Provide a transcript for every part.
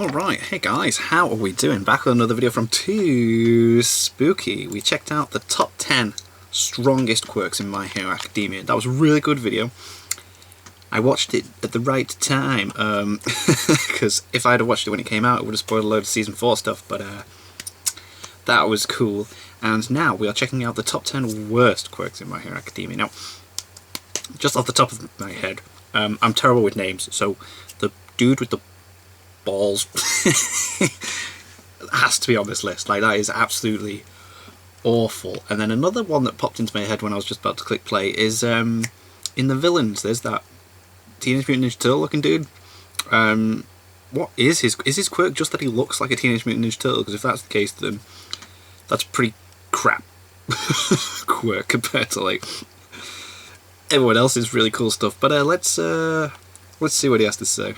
Alright, hey guys, how are we doing? Back with another video from Too Spooky. We checked out the top 10 strongest quirks in My Hero Academia. That was a really good video. I watched it at the right time, because if I had watched it when it came out, it would have spoiled a load of Season 4 stuff, but that was cool. And now we are checking out the top 10 worst quirks in My Hero Academia. Now, just off the top of my head, I'm terrible with names, so the dude with the balls has to be on this list. Like, that is absolutely awful. And then another one that popped into my head when I was just about to click play is in the villains there's that Teenage Mutant Ninja Turtle looking dude. What is his quirk just that he looks like a Teenage Mutant Ninja Turtle? Because if that's the case, then that's pretty crap quirk compared to like everyone else's really cool stuff. But let's see what he has to say.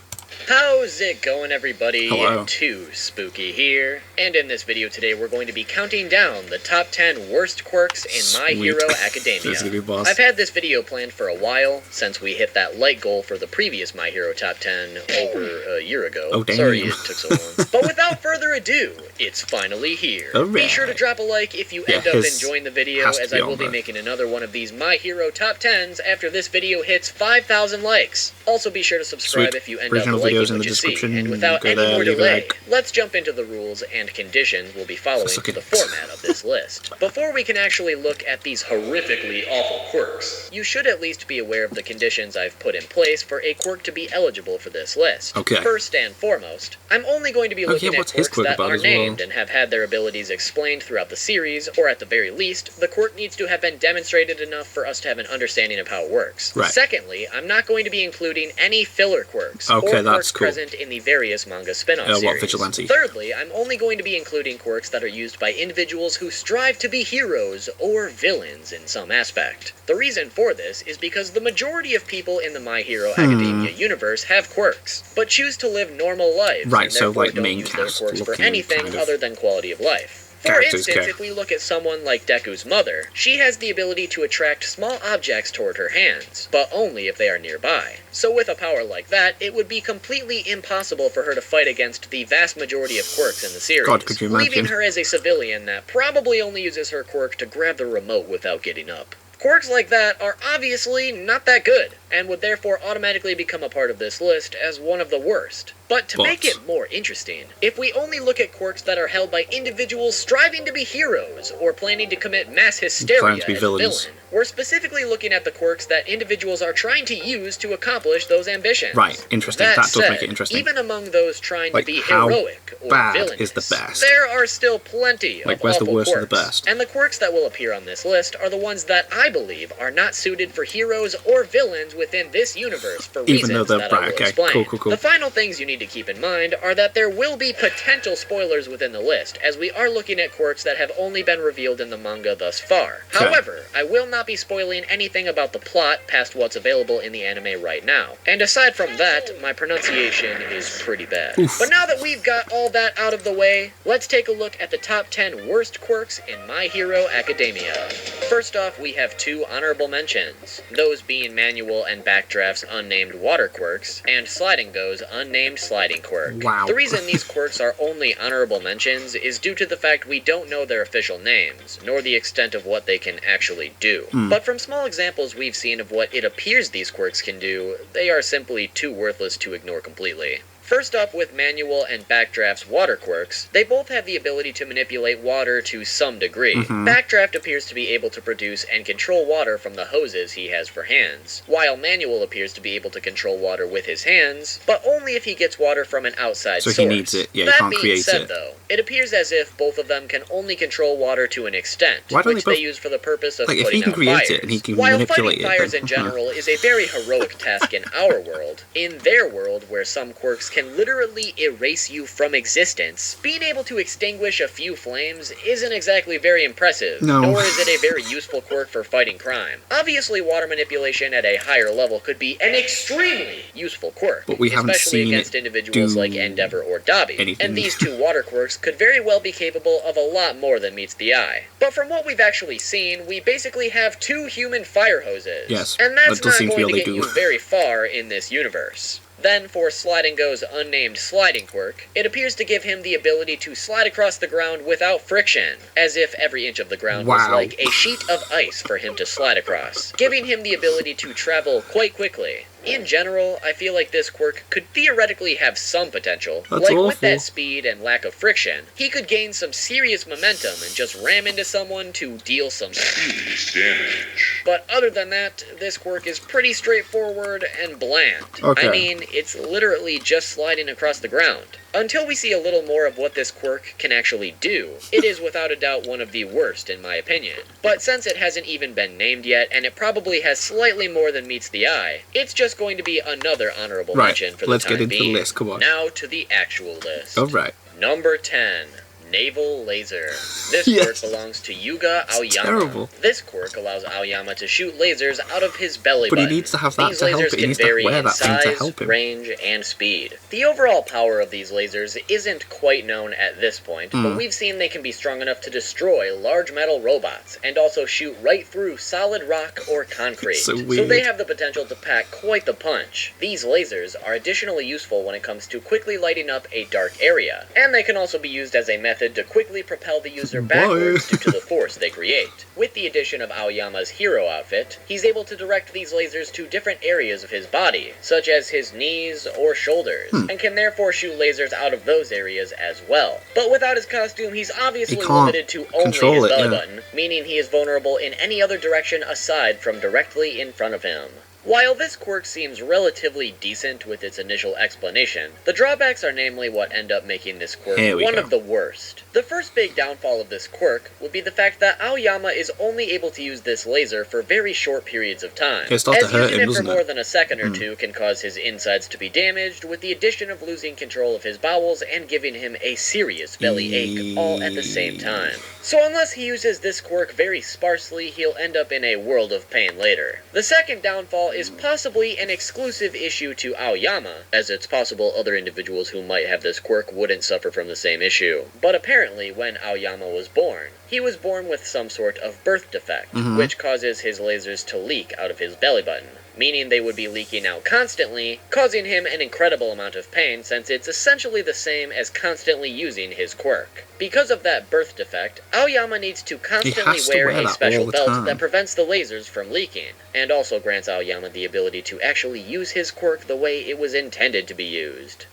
How's it going, everybody? Hello. Too Spooky here, and in this video today we're going to be counting down the top 10 worst quirks in My Hero Academia. This is gonna be boss. I've had this video planned for a while, since we hit that like goal for the previous My Hero top 10 over a year ago. Oh, damn. Sorry it took so long. But without further ado, it's finally here. Alright. Be sure to drop a like if you end up enjoying the video, as I will be making another one of these My Hero top 10s after this video hits 5,000 likes. Also be sure to subscribe if you end up liking what you see. And without any more delay, let's jump into the rules and conditions we'll be following for the format of this list. Before we can actually look at these horrifically awful quirks, you should at least be aware of the conditions I've put in place for a quirk to be eligible for this list. Okay. First and foremost, I'm only going to be looking at quirks that are named and have had their abilities explained throughout the series, or at the very least, the quirk needs to have been demonstrated enough for us to have an understanding of how it works. Right. Secondly, I'm not going to be including any filler quirks, or that's quirks cool. present in the various manga spin-off series. What, Vigilante? Thirdly, I'm only going to be including quirks that are used by individuals who strive to be heroes or villains in some aspect. The reason for this is because the majority of people in the My Hero Academia universe have quirks, but choose to live normal lives, right, and therefore like don't main use their cast quirks for looking anything kind of other than quality of life. For characters, instance, if we look at someone like Deku's mother, she has the ability to attract small objects toward her hands, but only if they are nearby. So with a power like that, it would be completely impossible for her to fight against the vast majority of quirks in the series, God, could you imagine? leaving her as a civilian that probably only uses her quirk to grab the remote without getting up. Quirks like that are obviously not that good, and would therefore automatically become a part of this list as one of the worst. But to make it more interesting, if we only look at quirks that are held by individuals striving to be heroes, or planning to commit mass hysteria as a villain, we're specifically looking at the quirks that individuals are trying to use to accomplish those ambitions. Right, interesting. That does make it interesting. Even among those trying to be how heroic or bad villainous, is the best? there are still plenty of where's awful the worst quirks. and the best? And the quirks that will appear on this list are the ones that I believe are not suited for heroes or villains within this universe for reasons that I will explain. Cool. The final things you need to keep in mind are that there will be potential spoilers within the list, as we are looking at quirks that have only been revealed in the manga thus far. Okay. However, I will not be spoiling anything about the plot past what's available in the anime right now. And aside from that, my pronunciation is pretty bad. Oof. But now that we've got all that out of the way, let's take a look at the top 10 worst quirks in My Hero Academia. First off, we have two honorable mentions, those being Manual and Backdraft's unnamed water quirks, and Sliding Go's unnamed sliding quirk. Wow. The reason these quirks are only honorable mentions is due to the fact we don't know their official names, nor the extent of what they can actually do. But from small examples we've seen of what it appears these quirks can do, they are simply too worthless to ignore completely. First up, with Manual and Backdraft's water quirks, they both have the ability to manipulate water to some degree. Backdraft appears to be able to produce and control water from the hoses he has for hands, while Manual appears to be able to control water with his hands, but only if he gets water from an outside source. So he needs it, yeah, he can't create it. That being said, though, it appears as if both of them can only control water to an extent, which they use for the purpose of putting out fires. If he can create it and he can While manipulate it, fighting fires in general is a very heroic task in our world, in their world, where some quirks can literally erase you from existence, being able to extinguish a few flames isn't exactly very impressive, nor is it a very useful quirk for fighting crime. Obviously, water manipulation at a higher level could be an extremely useful quirk, but we haven't especially seen against individuals like Endeavor or Dobby, anything. and these two water quirks could very well be capable of a lot more than meets the eye. But from what we've actually seen, we basically have two human fire hoses, Yes, and that's that does not seem to going be to all get they you do. very far in this universe. Then, for Slide & Go's unnamed sliding quirk, it appears to give him the ability to slide across the ground without friction, as if every inch of the ground was like a sheet of ice for him to slide across, giving him the ability to travel quite quickly. In general, I feel like this quirk could theoretically have some potential. That's like, awful. with that speed and lack of friction, he could gain some serious momentum and just ram into someone to deal some serious damage. But other than that, this quirk is pretty straightforward and bland. Okay. I mean, it's literally just sliding across the ground. Until we see a little more of what this quirk can actually do, it is without a doubt one of the worst in my opinion. But since it hasn't even been named yet, and it probably has slightly more than meets the eye, it's just going to be another honorable mention for the let's time get into being. the list, come on. Now to the actual list. Alright. Number 10. Naval Laser. This Yes. quirk belongs to Yuga Aoyama. Terrible. This quirk allows Aoyama to shoot lasers out of his belly But he button. needs to have that These to help lasers it. He can needs to vary wear in that thing to size, help him. range, and speed. The overall power of these lasers isn't quite known at this point, but we've seen they can be strong enough to destroy large metal robots, and also shoot right through solid rock or concrete. So So weird. they have the potential to pack quite the punch. These lasers are additionally useful when it comes to quickly lighting up a dark area, and they can also be used as a method to quickly propel the user backwards due to the force they create. With the addition of Aoyama's hero outfit, he's able to direct these lasers to different areas of his body, such as his knees or shoulders, and can therefore shoot lasers out of those areas as well. But without his costume, he's obviously He can't limited to only control his it, belly yeah. button, meaning he is vulnerable in any other direction aside from directly in front of him. While this quirk seems relatively decent with its initial explanation, the drawbacks are namely what end up making this quirk Here we one go. of the worst. The first big downfall of this quirk would be the fact that Aoyama is only able to use this laser for very short periods of time, It starts to as hurt using him, it for doesn't more it? than a second or two can cause his insides to be damaged, with the addition of losing control of his bowels and giving him a serious belly ache, all at the same time. So unless he uses this quirk very sparsely, he'll end up in a world of pain later. The second downfall is possibly an exclusive issue to Aoyama, as it's possible other individuals who might have this quirk wouldn't suffer from the same issue. But apparently, when Aoyama was born, he was born with some sort of birth defect, which causes his lasers to leak out of his belly button, meaning they would be leaking out constantly, causing him an incredible amount of pain since it's essentially the same as constantly using his quirk. Because of that birth defect, Aoyama needs to constantly has to wear wear a that all special the belt time. that prevents the lasers from leaking, and also grants Aoyama the ability to actually use his quirk the way it was intended to be used.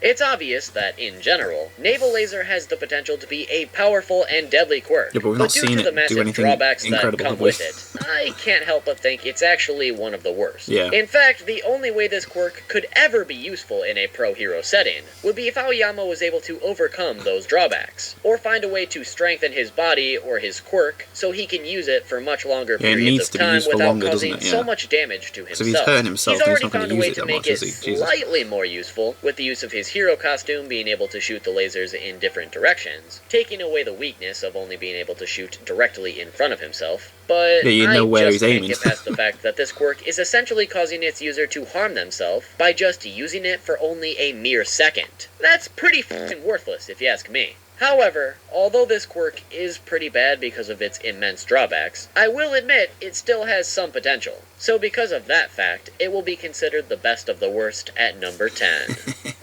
It's obvious that, in general, Naval Laser has the potential to be a powerful and deadly quirk, Yeah, but we've not due seen to the it do massive anything drawbacks that incredible, come have we? with it, I can't help but think it's actually one of the worst. Yeah. In fact, the only way this quirk could ever be useful in a pro-hero setting would be if Aoyama was able to overcome those drawbacks, or find a way to strengthen his body or his quirk so he can use it for much longer Yeah, it periods needs of to be time used for without longer, doesn't causing it? so Yeah. much damage to himself. So if he's hurting himself, He's then he's already not gonna found a use way it to that make much, it is he? Jesus. slightly more useful, with the use of his hero costume being able to shoot the lasers in different directions, taking away the weakness of only being able to shoot directly in front of himself. But Yeah, you know I where just he's can't aiming. get past the fact that this quirk is essentially causing its user to harm themselves by just using it for only a mere second. That's pretty f***ing worthless, if you ask me. However, although this quirk is pretty bad because of its immense drawbacks, I will admit it still has some potential. So because of that fact, it will be considered the best of the worst at number 10.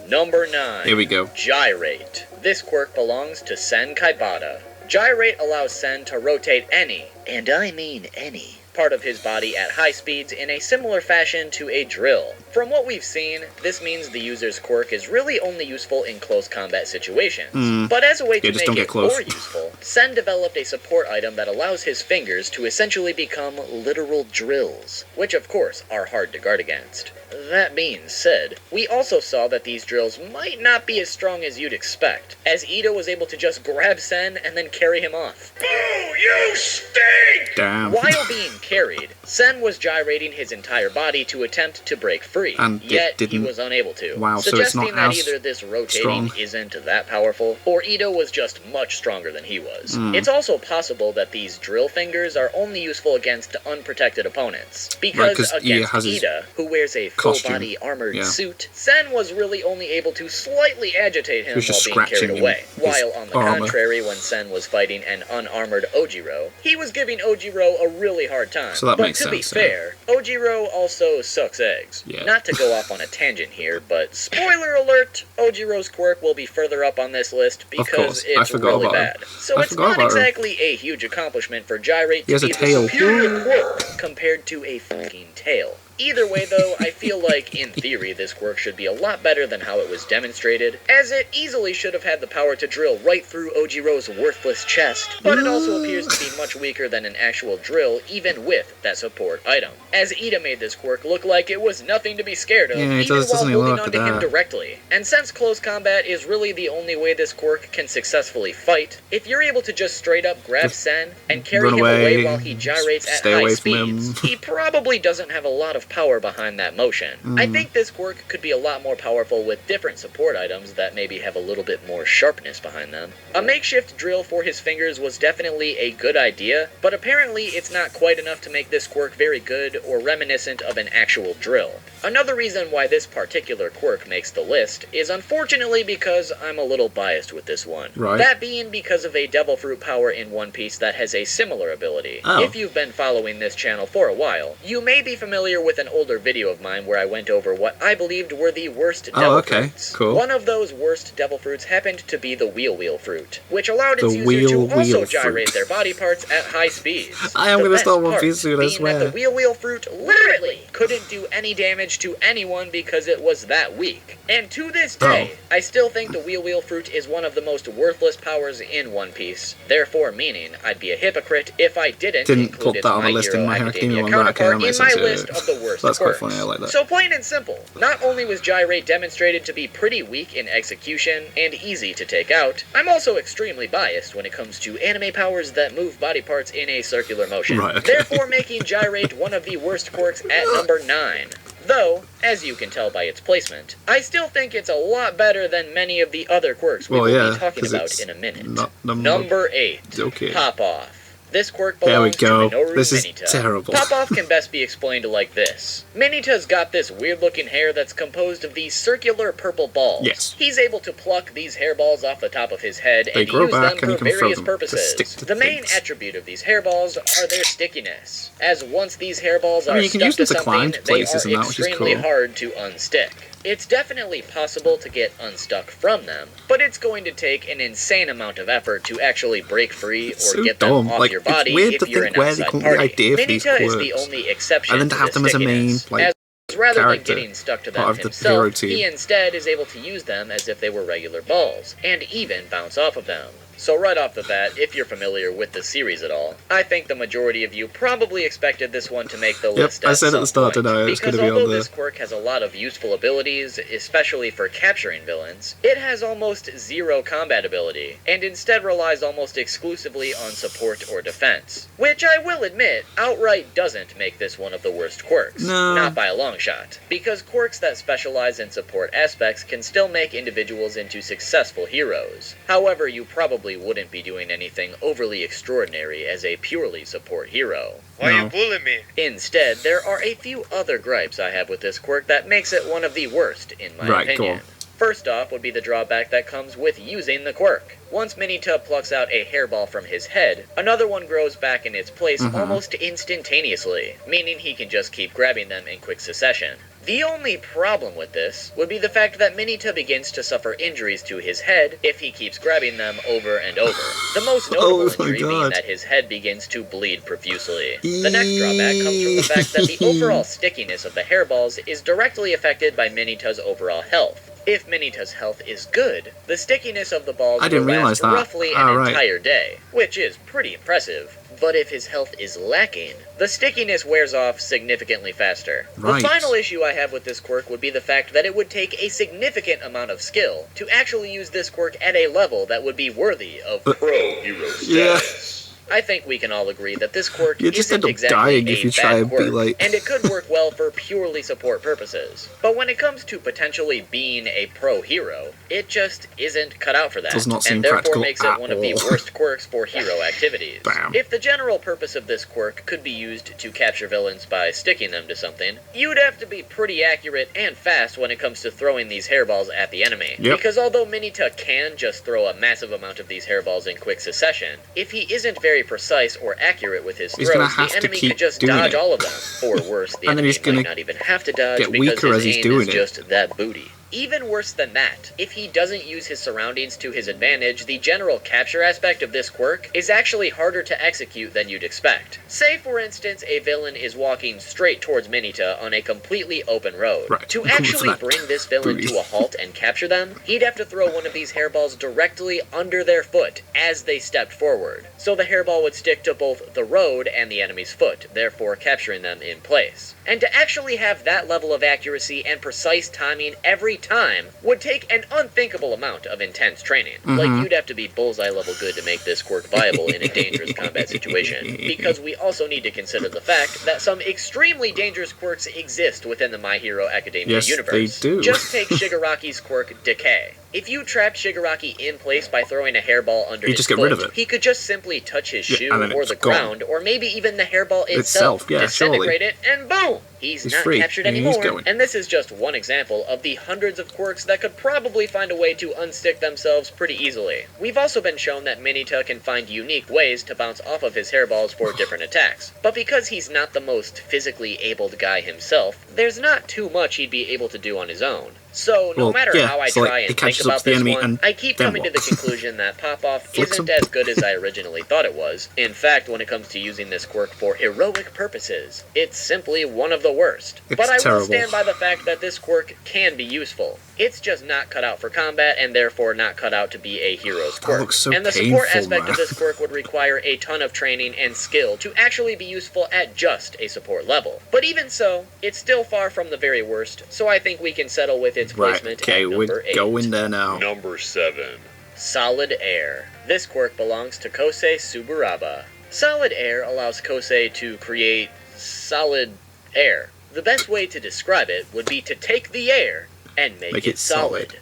Number 9. Here we go. Gyrate. This quirk belongs to Sen Kaibata. Gyrate allows Sen to rotate any, and I mean any, part of his body at high speeds in a similar fashion to a drill. From what we've seen, this means the user's quirk is really only useful in close combat situations. But as a way to just make don't get it close. more useful, Sen developed a support item that allows his fingers to essentially become literal drills, which of course are hard to guard against. That being said, we also saw that these drills might not be as strong as you'd expect, as Ito was able to just grab Sen and then carry him off. Boo! You stink! Damn. While being carried, Sen was gyrating his entire body to attempt to break free, And it yet he didn't- was unable to, Wow, so it's suggesting not that as either this rotating strong. isn't that powerful, or Ito was just much stronger than he was. Hmm. It's also possible that these drill fingers are only useful against unprotected opponents, because 'cause he against has his Ida, who wears a costume. full-body armored Yeah. suit, Sen was really only able to slightly agitate him was just while being carried scratching him, away, his while on the armor. contrary, when Sen was fighting an unarmored Ojiro, he was giving Ojiro a really hard time. So that but makes to be fair, Ojiro also sucks eggs. Yeah. Not to go off on a tangent here, but spoiler alert, Ojiro's quirk will be further up on this list because it's really bad. So it's not exactly a huge accomplishment for Gyrate to be the superior quirk compared to a fucking tail. Either way, though, I feel like, in theory, this quirk should be a lot better than how it was demonstrated, as it easily should have had the power to drill right through Ojiro's worthless chest, but it also appears to be much weaker than an actual drill, even with that support item. As Ida made this quirk look like it was nothing to be scared of, even while holding onto him directly. And since close combat is really the only way this quirk can successfully fight, if you're able to just straight up grab Sen and carry him away while he gyrates at high speeds, he probably doesn't have a lot of power behind that motion. I think this quirk could be a lot more powerful with different support items that maybe have a little bit more sharpness behind them. A makeshift drill for his fingers was definitely a good idea, but apparently it's not quite enough to make this quirk very good or reminiscent of an actual drill. Another reason why this particular quirk makes the list is unfortunately because I'm a little biased with this one. That being because of a devil fruit power in One Piece that has a similar ability. If you've been following this channel for a while, you may be familiar with an older video of mine where I went over what I believed were the worst devil fruits. One of those worst devil fruits happened to be the wheel fruit, which allowed its user to also gyrate their body parts at high speeds. I am going to start One Piece soon, I swear. That the wheel fruit literally couldn't do any damage to anyone because it was that weak. And to this day, I still think the wheel fruit is one of the most worthless powers in One Piece, therefore meaning I'd be a hypocrite if I didn't include its My Hero Academia counterpart in my list of the worst quirks. Funny, I like that. So plain and simple, not only was Gyrate demonstrated to be pretty weak in execution and easy to take out, I'm also extremely biased when it comes to anime powers that move body parts in a circular motion. Therefore making Gyrate one of the worst quirks at number 9. Though, as you can tell by its placement, I still think it's a lot better than many of the other quirks we will be talking about in a minute. Number 8. Pop-Off. This quirk belongs to Minoru This is Mineta. terrible. Pop-Off can best be explained like this. Mineta's got this weird-looking hair that's composed of these circular purple balls. He's able to pluck these hairballs off the top of his head and use them for various purposes. The main attribute of these hairballs are their stickiness, as once these hairballs are stuck to something, they are extremely hard to unstick. It's definitely possible to get unstuck from them, but it's going to take an insane amount of effort to actually break free or get them off your body if you're an outside party. Mineta is the only exception to this stickiness, as rather than getting stuck to them himself, he instead is able to use them as if they were regular balls, and even bounce off of them. So right off the bat, if you're familiar with the series at all, I think the majority of you probably expected this one to make the list at some point, because although this quirk has a lot of useful abilities, especially for capturing villains, it has almost zero combat ability, and instead relies almost exclusively on support or defense, which I will admit, outright doesn't make this one of the worst quirks. Not by a long shot, because quirks that specialize in support aspects can still make individuals into successful heroes. However, you probably wouldn't be doing anything overly extraordinary as a purely support hero. Why you bullying me? Instead, there are a few other gripes I have with this quirk that makes it one of the worst, in my opinion. First off would be the drawback that comes with using the quirk. Once Mineta plucks out a hairball from his head, another one grows back in its place almost instantaneously, meaning he can just keep grabbing them in quick succession. The only problem with this would be the fact that Mineta begins to suffer injuries to his head if he keeps grabbing them over and over. The most notable injury being that his head begins to bleed profusely. The next drawback comes from the fact that the overall stickiness of the hairballs is directly affected by Mineta's overall health. If Mineta's health is good, the stickiness of the balls will last roughly an entire day, which is pretty impressive. But if his health is lacking, the stickiness wears off significantly faster. The final issue I have with this quirk would be the fact that it would take a significant amount of skill to actually use this quirk at a level that would be worthy of pro hero status. I think we can all agree that this quirk isn't exactly a bad quirk, and it could work well for purely support purposes. But when it comes to potentially being a pro hero, it just isn't cut out for that, and therefore makes it one of the worst quirks for hero activities. If the general purpose of this quirk could be used to capture villains by sticking them to something, you'd have to be pretty accurate and fast when it comes to throwing these hairballs at the enemy. Because although Mineta can just throw a massive amount of these hairballs in quick succession, if he isn't very very precise or accurate with his He's gonna throws, have the to enemy keep could just doing dodge it. all of them. Or worse, the And then enemy he's gonna might not even have to dodge get because weaker his as he's aim doing is it. just that booty. Even worse than that, if he doesn't use his surroundings to his advantage, the general capture aspect of this quirk is actually harder to execute than you'd expect. Say, for instance, a villain is walking straight towards Minita on a completely open road. Right. To actually bring this villain booty. to a halt and capture them, he'd have to throw one of these hairballs directly under their foot as they stepped forward. So the hairball would stick to both the road and the enemy's foot, therefore capturing them in place. And to actually have that level of accuracy and precise timing every time would take an unthinkable amount of intense training. Like, you'd have to be bullseye level good to make this quirk viable in a dangerous combat situation, because we also need to consider the fact that some extremely dangerous quirks exist within the My Hero Academia Yes, universe. they do. Just take Shigaraki's quirk, Decay. If you trapped Shigaraki in place by throwing a hairball under He'd his just get foot, rid of it. he could just simply touch his shoe and then or it's the gone. ground, or maybe even the hairball Itself, yeah, disintegrate it, and boom! He's not free. captured He's anymore. going. And this is just one example of the hundreds of quirks that could probably find a way to unstick themselves pretty easily. We've also been shown that Minita can find unique ways to bounce off of his hairballs for different attacks. But because he's not the most physically abled guy himself, there's not too much he'd be able to do on his own. So, no matter how I try and think about this one, I keep coming to the conclusion that Pop-Off isn't as good as I originally thought it was. In fact, when it comes to using this quirk for heroic purposes, it's simply one of the worst. But I will stand by the fact that this quirk can be useful. It's just not cut out for combat, and therefore not cut out to be a hero's quirk. That looks so and the support painful, aspect man. of this quirk would require a ton of training and skill to actually be useful at just a support level. But even so, it's still far from the very worst, so I think we can settle with its placement Okay, at we're number 8. going there now. Number 7. Solid Air. This quirk belongs to Kosei Tsuburaba. Solid Air allows Kosei to create solid air. The best way to describe it would be to take the air and make it solid.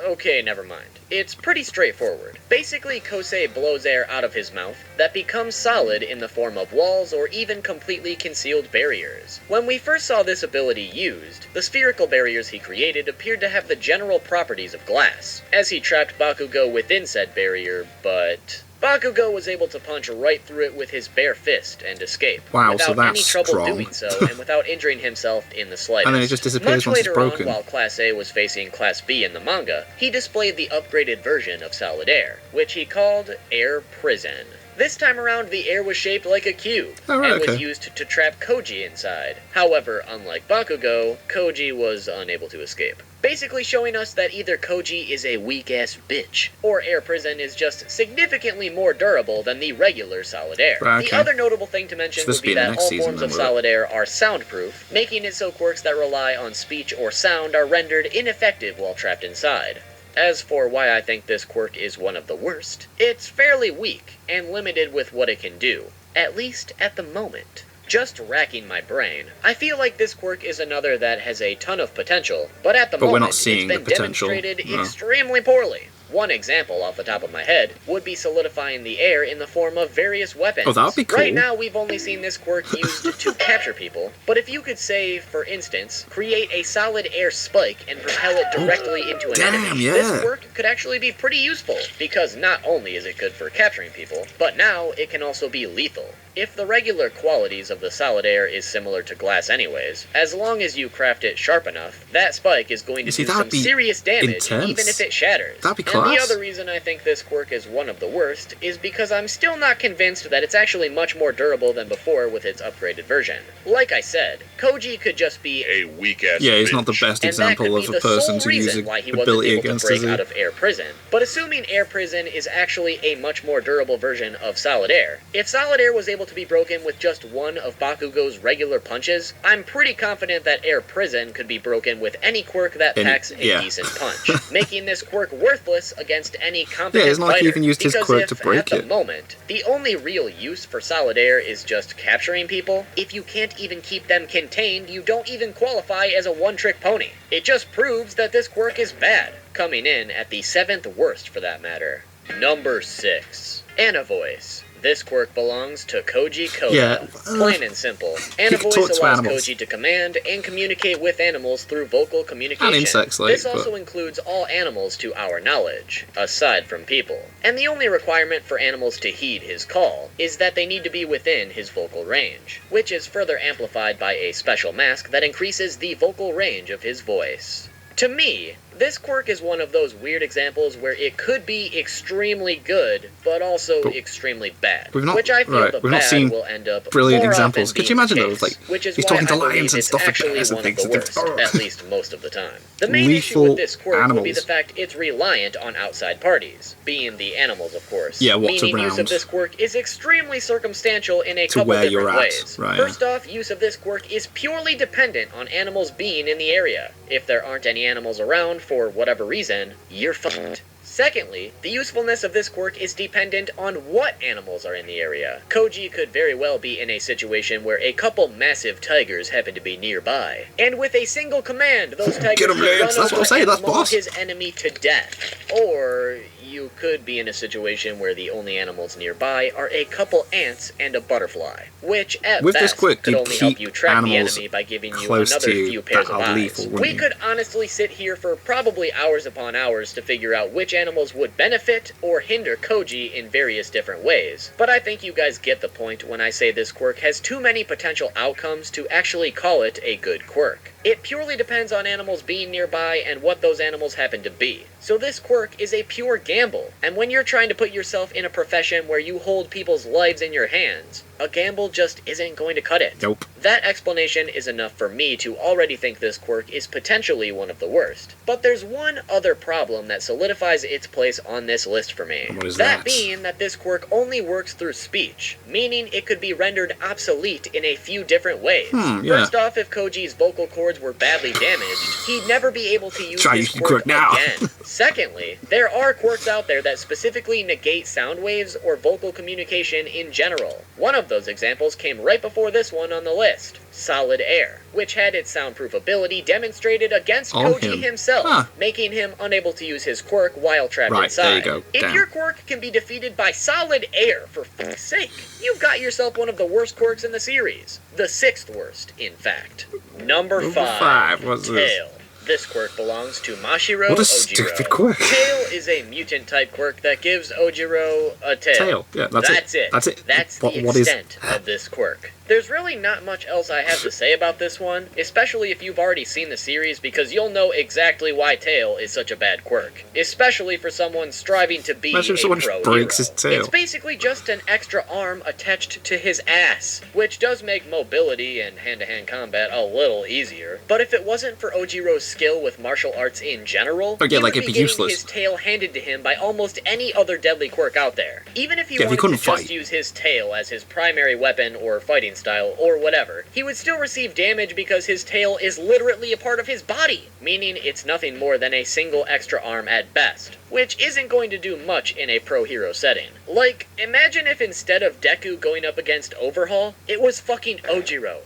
Okay, never mind. It's pretty straightforward. Basically, Kosei blows air out of his mouth that becomes solid in the form of walls or even completely concealed barriers. When we first saw this ability used, the spherical barriers he created appeared to have the general properties of glass, as he trapped Bakugo within said barrier, but Bakugo was able to punch right through it with his bare fist and escape, Wow, without so that's any trouble strong. doing so, and without injuring himself in the slightest. And then it just disappears Much once it's later on, broken. while Class A was facing Class B in the manga, he displayed the upgraded version of Solid Air, which he called Air Prison. This time around, the air was shaped like a cube, Oh, right, and was okay. used to trap Koji inside. However, unlike Bakugo, Koji was unable to escape. Basically showing us that either Koji is a weak-ass bitch, or Air Prison is just significantly more durable than the regular Solid Air. Right, okay. The other notable thing to mention So this would be will be in the that next all season forms then, of will it? Solid Air are soundproof, making it so quirks that rely on speech or sound are rendered ineffective while trapped inside. As for why I think this quirk is one of the worst, it's fairly weak and limited with what it can do, at least at the moment. Just racking my brain, I feel like this quirk is another that has a ton of potential, but at the But we're moment not seeing it's been the potential, demonstrated no. extremely poorly. One example off the top of my head would be solidifying the air in the form of various weapons. Oh, that would be cool. Right now, we've only seen this quirk used to capture people, but if you could say, for instance, create a solid air spike and propel it directly into an damn, enemy, yeah. this quirk could actually be pretty useful, because not only is it good for capturing people, but now it can also be lethal. If the regular qualities of the solid air is similar to glass anyways, as long as you craft it sharp enough, that spike is going to See, do that'd some be serious damage, intense. even if it shatters. That'd be And the class. other reason I think this quirk is one of the worst is because I'm still not convinced that it's actually much more durable than before with its upgraded version. Like I said, Koji could just be A weak-ass Yeah, he's bitch. not the best and that could example be of a the person sole to use reason an why he wasn't ability able to against, break is he? out of Air Prison. But assuming Air Prison is actually a much more durable version of Solid Air, if Solid Air was able to be broken with just one of Bakugo's regular punches, I'm pretty confident that Air Prison could be broken with any quirk that packs a yeah. decent punch, making this quirk worthless against any competent Yeah, it's not like he fighter. even used his Because quirk if, to break at the it. moment, the only real use for Solid Air is just capturing people, if you can't even keep them contained, you don't even qualify as a one-trick pony. It just proves that this quirk is bad, coming in at the 7th worst for that matter. Number 6. Anna Voice. This quirk belongs to Koji Koda. Yeah, Plain and simple. And a can voice talk to allows animals. Koji to command and communicate with animals through vocal communication. And insects, like, this also includes all animals to our knowledge, aside from people. And the only requirement for animals to heed his call is that they need to be within his vocal range, which is further amplified by a special mask that increases the vocal range of his voice. To me, this quirk is one of those weird examples where it could be extremely good, but also extremely bad. Which I feel the bad will end up brilliant more examples. often Could you being the imagine those? case, Like, which is he's why talking to I believe lions and it's stuff like actually bears and one of things. the worst, at least most of the time. The main issue with this quirk will be the fact it's reliant on outside parties, being the animals, of course. Yeah, what's meaning use around. of this quirk is extremely circumstantial in a To couple where different you're at, ways. right, First off, use of this quirk is purely dependent on animals being in the area. If there aren't any animals around for whatever reason, you're fucked. Secondly, the usefulness of this quirk is dependent on what animals are in the area. Koji could very well be in a situation where a couple massive tigers happen to be nearby, and with a single command, those tigers Get 'em, could lads. run That's what I'm over saying, and that's maul boss. his enemy to death. Or you could be in a situation where the only animals nearby are a couple ants and a butterfly, which at With this best quirk, could you'd only help keep you track the animals enemy by giving you close another to you few pairs that of are eyes. lethal, wouldn't We you? could honestly sit here for probably hours upon hours to figure out which animals would benefit or hinder Koji in various different ways, but I think you guys get the point when I say this quirk has too many potential outcomes to actually call it a good quirk. It purely depends on animals being nearby and what those animals happen to be. So this quirk is a pure gamble, and when you're trying to put yourself in a profession where you hold people's lives in your hands, a gamble just isn't going to cut it. Nope. That explanation is enough for me to already think this quirk is potentially one of the worst. But there's one other problem that solidifies its place on this list for me. What is that that? being that this quirk only works through speech, meaning it could be rendered obsolete in a few different ways. Yeah. First off, if Koji's vocal cords were badly damaged, he'd never be able to use Try this using quirk quirk now. again. Secondly, there are quirks out there that specifically negate sound waves or vocal communication in general. One of those examples came right before this one on the list, Solid Air, which had its soundproof ability demonstrated against On Koji him. himself, Huh. making him unable to use his quirk while trapped Right, inside. there you go. If Damn. your quirk can be defeated by Solid Air, for fuck's sake, you've got yourself one of the worst quirks in the series. The 6th worst, in fact. Number 5, what's this? Tail. This quirk belongs to Mashiro What a Ojiro. stupid quirk. Tail is a mutant-type quirk that gives Ojiro a tail. Tail. Yeah, that's it. That's it. That's What the is- extent of this quirk. There's really not much else I have to say about this one, especially if you've already seen the series, because you'll know exactly why Tail is such a bad quirk. Especially for someone striving to be Imagine if a someone pro breaks hero. his tail. It's basically just an extra arm attached to his ass, which does make mobility and hand-to-hand combat a little easier. But if it wasn't for Ojiro's skill with martial arts in general, Oh, yeah, he like, would it'd be getting useless. his tail handed to him by almost any other deadly quirk out there. Even if he Yeah, if he wanted couldn't to just fight. use his tail as his primary weapon or fighting style or whatever, he would still receive damage because his tail is literally a part of his body, meaning it's nothing more than a single extra arm at best, which isn't going to do much in a pro hero setting. Like, imagine if instead of Deku going up against Overhaul, it was fucking Ojiro.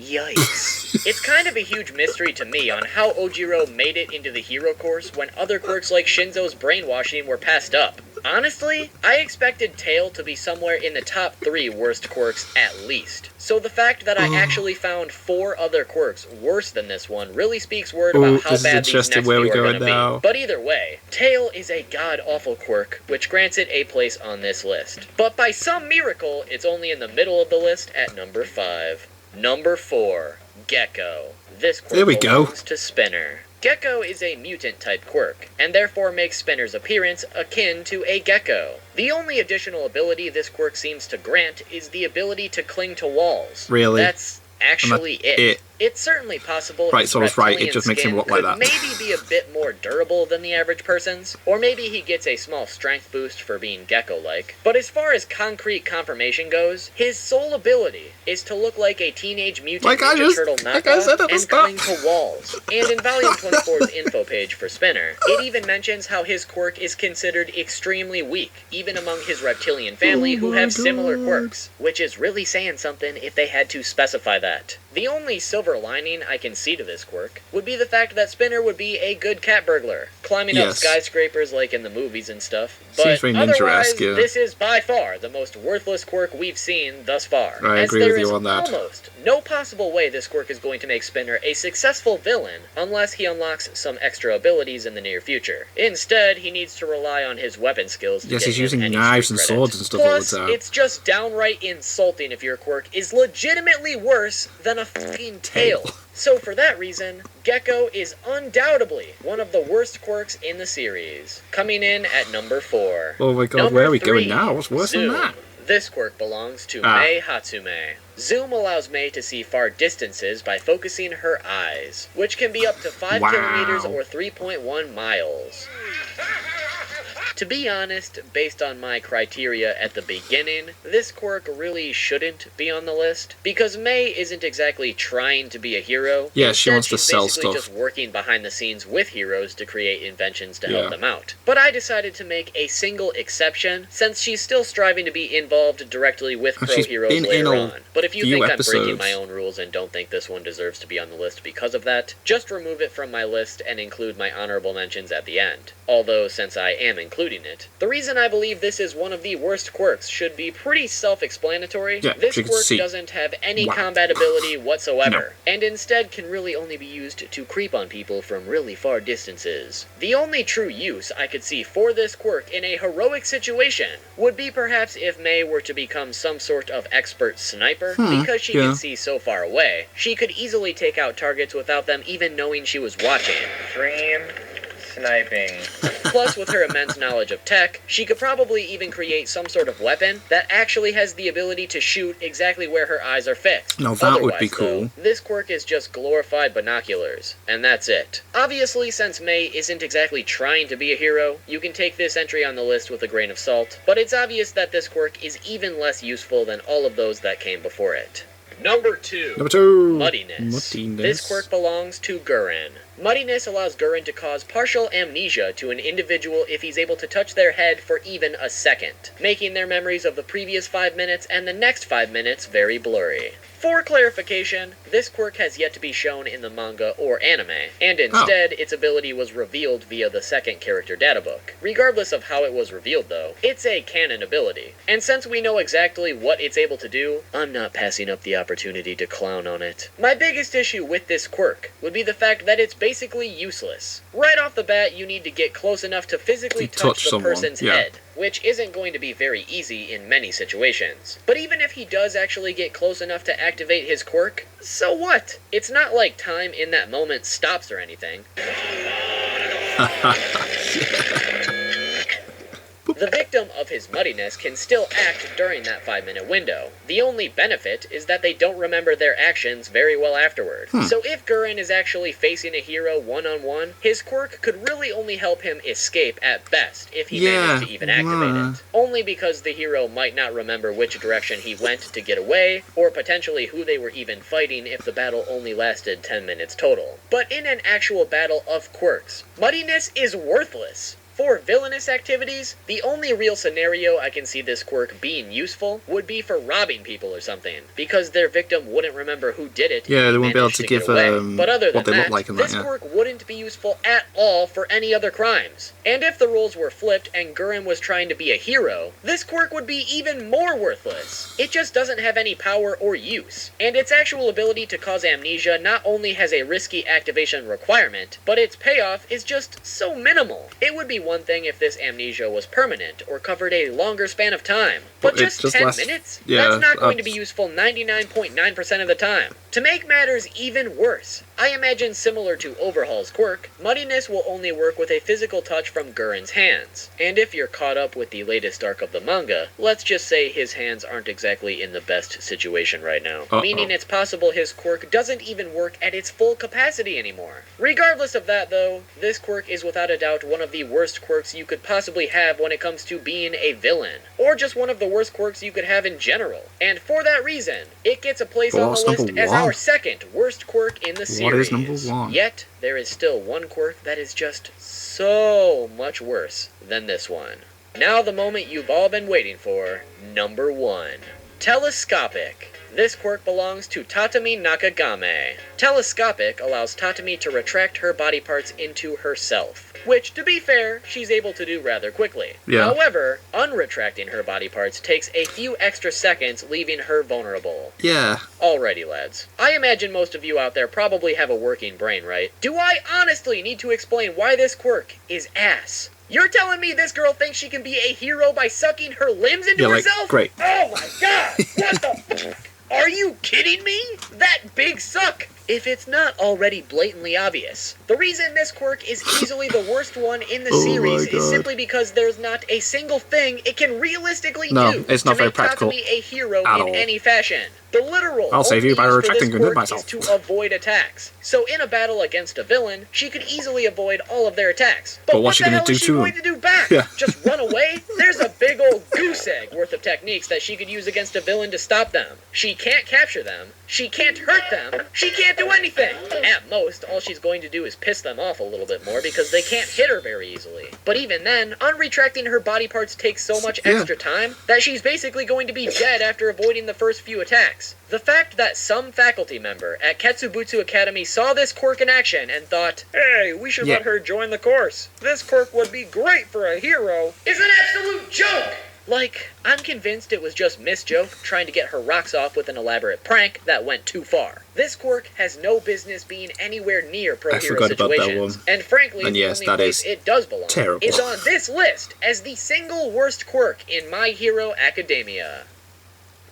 Yikes. It's kind of a huge mystery to me on how Ojiro made it into the hero course when other quirks like Shinzo's brainwashing were passed up. Honestly, I expected Tail to be somewhere in the top 3 worst quirks at least. So the fact that I actually found 4 other quirks worse than this one really speaks word about how this is bad these interesting. next Where few we are going going to now? be. But either way, Tail is a god-awful quirk, which grants it a place on this list. But by some miracle, it's only in the middle of the list at number 5. Number 4, Gekko. This quirk There we go. belongs to Spinner. Gekko is a mutant-type quirk, and therefore makes Spinner's appearance akin to a gecko. The only additional ability this quirk seems to grant is the ability to cling to walls. Really? That's actually it. It's certainly possible Right, his so I was right, it reptilian just makes him skin look like could that. maybe be a bit more durable than the average person's, or maybe he gets a small strength boost for being gecko-like. But as far as concrete confirmation goes, his sole ability is to look like a teenage mutant Like I Ninja Turtle said at the knockoff and start. cling to walls. And in Volume 24's info page for Spinner, it even mentions how his quirk is considered extremely weak, even among his reptilian family who have similar quirks, which is really saying something if they had to specify that. The only silver lining I can see to this quirk would be the fact that Spinner would be a good cat burglar, climbing up skyscrapers like in the movies and stuff. But seems very otherwise, ninja-esque, yeah. this is by far the most worthless quirk we've seen thus far. I as agree there with you is on that. almost no possible way this quirk is going to make Spinner a successful villain unless he unlocks some extra abilities in the near future. Instead, he needs to rely on his weapon skills to Yes, get he's him using any knives street and credit. swords and stuff Plus, all the time. it's just downright insulting if your quirk is legitimately worse than a fucking tail. So for that reason, Gekko is undoubtedly one of the worst quirks in the series. Coming in at number 4. Oh my god, Number where are we 3, going now? What's worse Zoom. than that? This quirk belongs to Mei Hatsume. Zoom allows Mei to see far distances by focusing her eyes, which can be up to 5 kilometers or 3.1 miles. To be honest, based on my criteria at the beginning, this quirk really shouldn't be on the list, because Mei isn't exactly trying to be a hero. Yeah, she wants to she's sell basically stuff. just working behind the scenes with heroes to create inventions to help them out. But I decided to make a single exception, since she's still striving to be involved directly with pro heroes later on. But if you think I'm breaking my own rules and don't think this one deserves to be on the list because of that, just remove it from my list and include my honorable mentions at the end. Although, since I am including it, the reason I believe this is one of the worst quirks should be pretty self-explanatory. Yeah, this quirk doesn't have any combat ability whatsoever, and instead can really only be used to creep on people from really far distances. The only true use I could see for this quirk in a heroic situation would be perhaps if Mei were to become some sort of expert sniper, because she can see so far away. She could easily take out targets without them even knowing she was watching. Dream sniping. Plus, with her immense knowledge of tech, she could probably even create some sort of weapon that actually has the ability to shoot exactly where her eyes are fixed. Now that would be cool. Though, this quirk is just glorified binoculars, and that's it. Obviously, since Mei isn't exactly trying to be a hero, you can take this entry on the list with a grain of salt, but it's obvious that this quirk is even less useful than all of those that came before it. Number 2. Muddiness. This quirk belongs to Gurren. Muddiness allows Gurren to cause partial amnesia to an individual if he's able to touch their head for even a second, making their memories of the previous 5 minutes and the next 5 minutes very blurry. For clarification, this quirk has yet to be shown in the manga or anime, and instead, its ability was revealed via the second character databook. Regardless of how it was revealed though, it's a canon ability, and since we know exactly what it's able to do, I'm not passing up the opportunity to clown on it. My biggest issue with this quirk would be the fact that it's basically useless. Right off the bat, you need to get close enough to physically touch the person's head, which isn't going to be very easy in many situations. But even if he does actually get close enough to activate his quirk, so what? It's not like time in that moment stops or anything. The victim of his muddiness can still act during that 5-minute window. The only benefit is that they don't remember their actions very well afterward. So if Gurren is actually facing a hero one-on-one, his quirk could really only help him escape at best if he managed to even activate it. Only because the hero might not remember which direction he went to get away, or potentially who they were even fighting if the battle only lasted 10 minutes total. But in an actual battle of quirks, muddiness is worthless. For villainous activities, the only real scenario I can see this quirk being useful would be for robbing people or something, because their victim wouldn't remember who did it. Yeah, they wouldn't be able to give But other than what they that, look like in that, this quirk wouldn't be useful at all for any other crimes. And if the roles were flipped and Gurren was trying to be a hero, this quirk would be even more worthless. It just doesn't have any power or use. And its actual ability to cause amnesia not only has a risky activation requirement, but its payoff is just so minimal. It would be one thing if this amnesia was permanent or covered a longer span of time, but just 10 minutes? That's not going to be useful 99.9% of the time. To make matters even worse, I imagine similar to Overhaul's quirk, muddiness will only work with a physical touch from Gurren's hands. And if you're caught up with the latest arc of the manga, let's just say his hands aren't exactly in the best situation right now. Meaning it's possible his quirk doesn't even work at its full capacity anymore. Regardless of that though, this quirk is without a doubt one of the worst quirks you could possibly have when it comes to being a villain, or just one of the worst quirks you could have in general. And for that reason, it gets a place on the list as our second worst quirk in the series. What is number 1? Yet, there is still one quirk that is just so much worse than this one. Now the moment you've all been waiting for, number 1. Telescopic. This quirk belongs to Tatami Nakagame. Telescopic allows Tatami to retract her body parts into herself, which, to be fair, she's able to do rather quickly. Yeah. However, unretracting her body parts takes a few extra seconds, leaving her vulnerable. Yeah. Alrighty, lads. I imagine most of you out there probably have a working brain, right? Do I honestly need to explain why this quirk is ass? You're telling me this girl thinks she can be a hero by sucking her limbs into herself? Great. Oh my god! What the fuck? Are you kidding me? That big suck! If it's not already blatantly obvious. The reason this quirk is easily the worst one in the series is simply because there's not a single thing it can realistically do it's not to very make practical Tatami a hero at in all. any fashion. The literal I'll save you by only use for retracting this your quirk myself. is to avoid attacks. So in a battle against a villain, she could easily avoid all of their attacks. But what's she what the gonna hell do is she to going them? to do back? Yeah. Just run away? There's a big old goose egg worth of techniques that she could use against a villain to stop them. She can't capture them. She can't hurt them. She can't do anything. At most, all she's going to do is piss them off a little bit more because they can't hit her very easily. But even then, unretracting her body parts takes so much extra time that she's basically going to be dead after avoiding the first few attacks. The fact that some faculty member at Ketsubutsu Academy saw this quirk in action and thought, hey, we should let her join the course. This quirk would be great for a hero, is an absolute joke! Like, I'm convinced it was just Miss Joke trying to get her rocks off with an elaborate prank that went too far. This quirk has no business being anywhere near pro-hero situations, and frankly, the only place it does belong is on this list as the single worst quirk in My Hero Academia.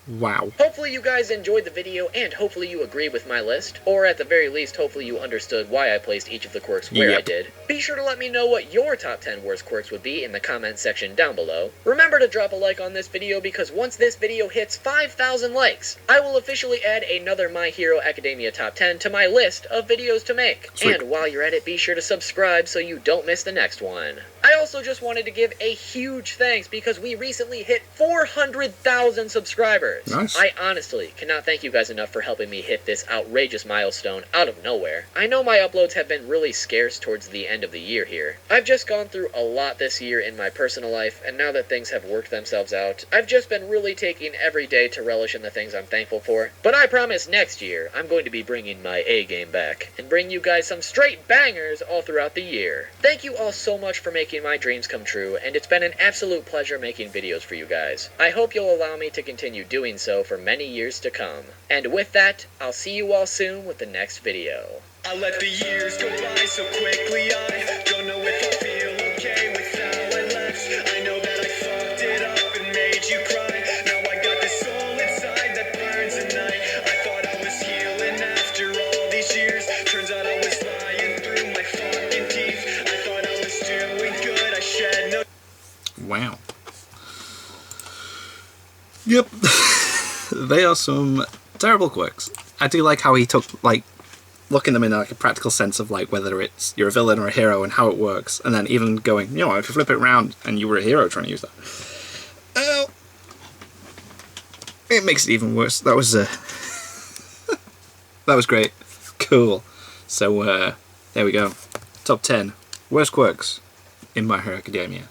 Wow. Hopefully you guys enjoyed the video, and hopefully you agree with my list, or at the very least, hopefully you understood why I placed each of the quirks where I did. Be sure to let me know what your top 10 worst quirks would be in the comments section down below. Remember to drop a like on this video, because once this video hits 5,000 likes, I will officially add another My Hero Academia top 10 to my list of videos to make. Sweet. And while you're at it, be sure to subscribe so you don't miss the next one. I also just wanted to give a huge thanks because we recently hit 400,000 subscribers. Nice. I honestly cannot thank you guys enough for helping me hit this outrageous milestone out of nowhere. I know my uploads have been really scarce towards the end of the year here. I've just gone through a lot this year in my personal life, and now that things have worked themselves out, I've just been really taking every day to relish in the things I'm thankful for. But I promise next year, I'm going to be bringing my A game back, and bring you guys some straight bangers all throughout the year. Thank you all so much for making my dreams come true, and it's been an absolute pleasure making videos for you guys. I hope you'll allow me to continue doing so for many years to come. And with that, I'll see you all soon with the next video. I let the years go by so quickly, I don't know if I feel okay with how I left. I know that I fucked it up and made you cry. Now I got this soul inside that burns at night. I thought I was healing after all these years. Turns out I was lying through my fucking teeth. I thought I was doing good, I shed no... Wow. Yep. They are some terrible quirks. I do like how he took, like, looking at them in like a practical sense of like whether it's you're a villain or a hero and how it works, and then even going, you know, if you flip it around and you were a hero trying to use that, it makes it even worse. That was that was great. Cool. So there we go. Top 10 worst quirks in My Hero Academia.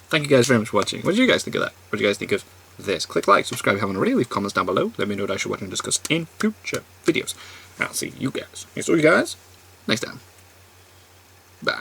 Thank you guys very much for watching. What did you guys think of that? What did you guys think of this? Click like, subscribe if you haven't already, leave comments down below, let me know what I should watch and discuss in future videos. And I'll see you guys next time. Bye.